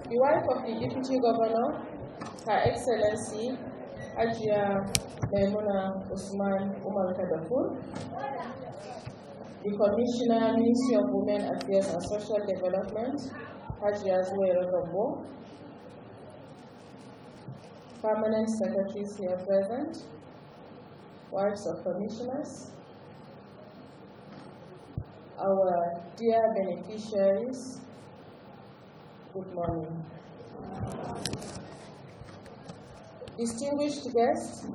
the wife of the Deputy Governor, Her Excellency Ajia Maimuna Usman Umar Kadafur, the Commissioner, Ministry of Women Affairs and Social Development, Hajia Zuwaira Gambo, permanent secretaries here present, wives of commissioners, our dear beneficiaries, good morning. Distinguished guests,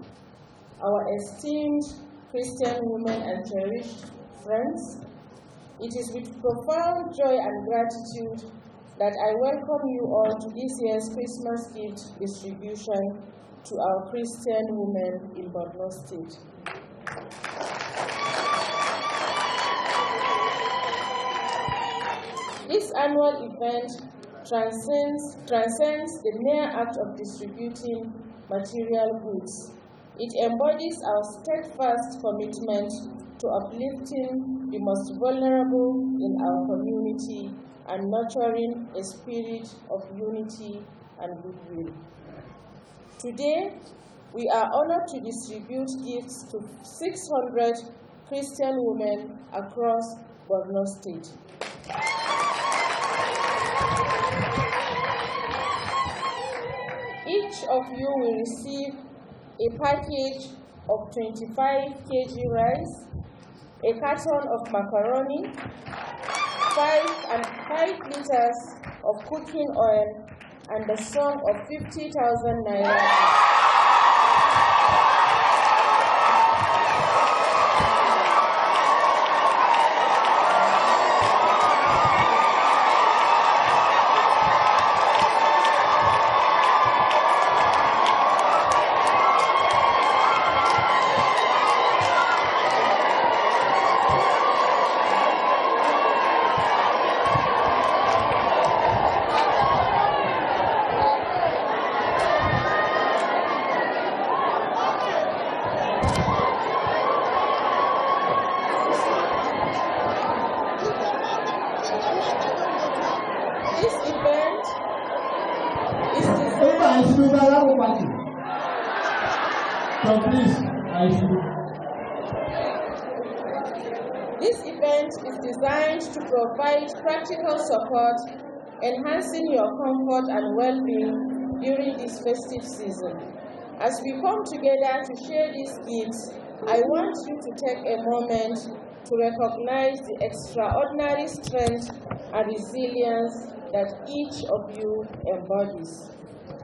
our esteemed Christian women and cherished friends, it is with profound joy and gratitude that I welcome you all to this year's Christmas gift distribution to our Christian women in Borno State. This annual event transcends the mere act of distributing material goods. It embodies our steadfast commitment to uplifting the most vulnerable in our community and nurturing a spirit of unity and goodwill. Today, we are honored to distribute gifts to 600 Christian women across Borno State. Each of you will receive a package of 25 kg rice, a carton of macaroni, 5 liters of cooking oil, and the sum of 50,000 naira. This event is designed to provide practical support, enhancing your comfort and well-being during this festive season. As we come together to share these gifts, I want you to take a moment to recognize the extraordinary strength and resilience that each of you embodies.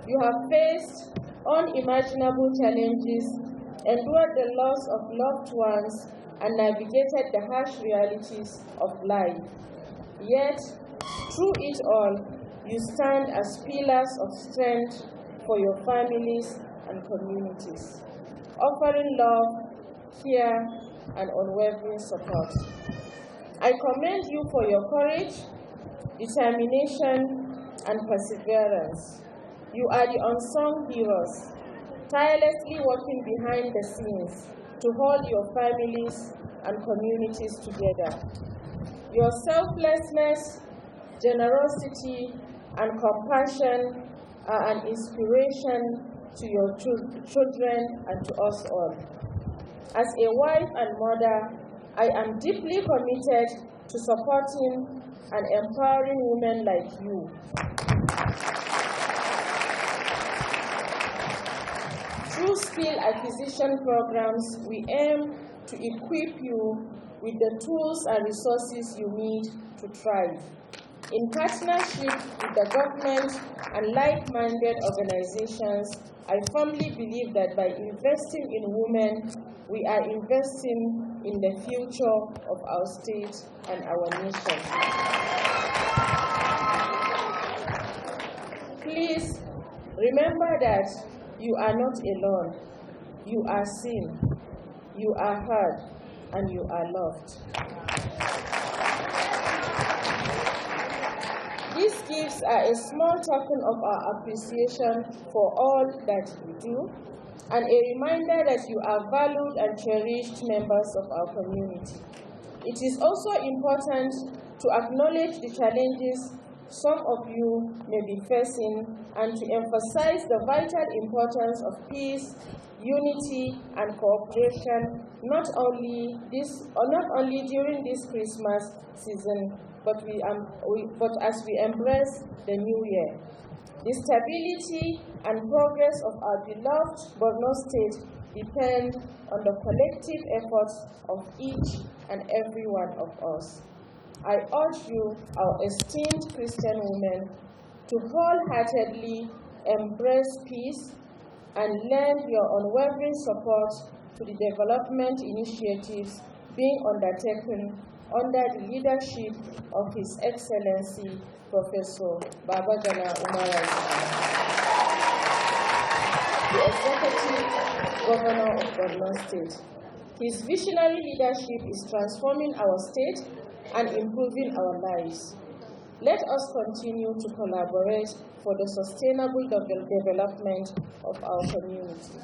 You have faced unimaginable challenges, endured the loss of loved ones, and navigated the harsh realities of life. Yet, through it all, you stand as pillars of strength for your families and communities, offering love, care, and unwavering support. I commend you for your courage, determination, and perseverance. You are the unsung heroes, tirelessly working behind the scenes to hold your families and communities together. Your selflessness, generosity, and compassion are an inspiration to your children and to us all. As a wife and mother, I am deeply committed to supporting and empowering women like you. Through skill acquisition programs, we aim to equip you with the tools and resources you need to thrive. In partnership with the government and like-minded organizations, I firmly believe that by investing in women, we are investing in the future of our state and our nation. Please remember that you are not alone. You are seen, you are heard, and you are loved. These gifts are a small token of our appreciation for all that you do, and a reminder that you are valued and cherished members of our community. It is also important to acknowledge the challenges some of you may be facing, and to emphasize the vital importance of peace, unity, and cooperation, not only during this Christmas season, but as we embrace the new year. The stability and progress of our beloved Borno State depend on the collective efforts of each and every one of us. I urge you, our esteemed Christian women, to wholeheartedly embrace peace and lend your unwavering support to the development initiatives being undertaken under the leadership of His Excellency Professor Babagana Umara, the Executive Governor of Borno State. His visionary leadership is transforming our state and improving our lives. Let us continue to collaborate for the sustainable development of our community.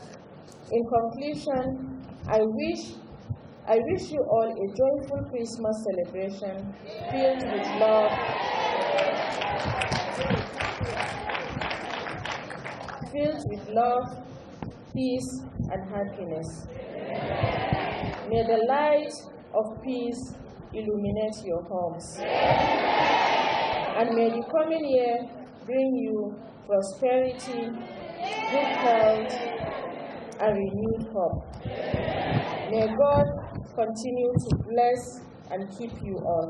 In conclusion, I wish you all a joyful Christmas celebration filled with love, peace, and happiness. May the light of peace illuminate your homes. And may the coming year bring you prosperity, good health, and renewed hope. May God continue to bless and keep you all.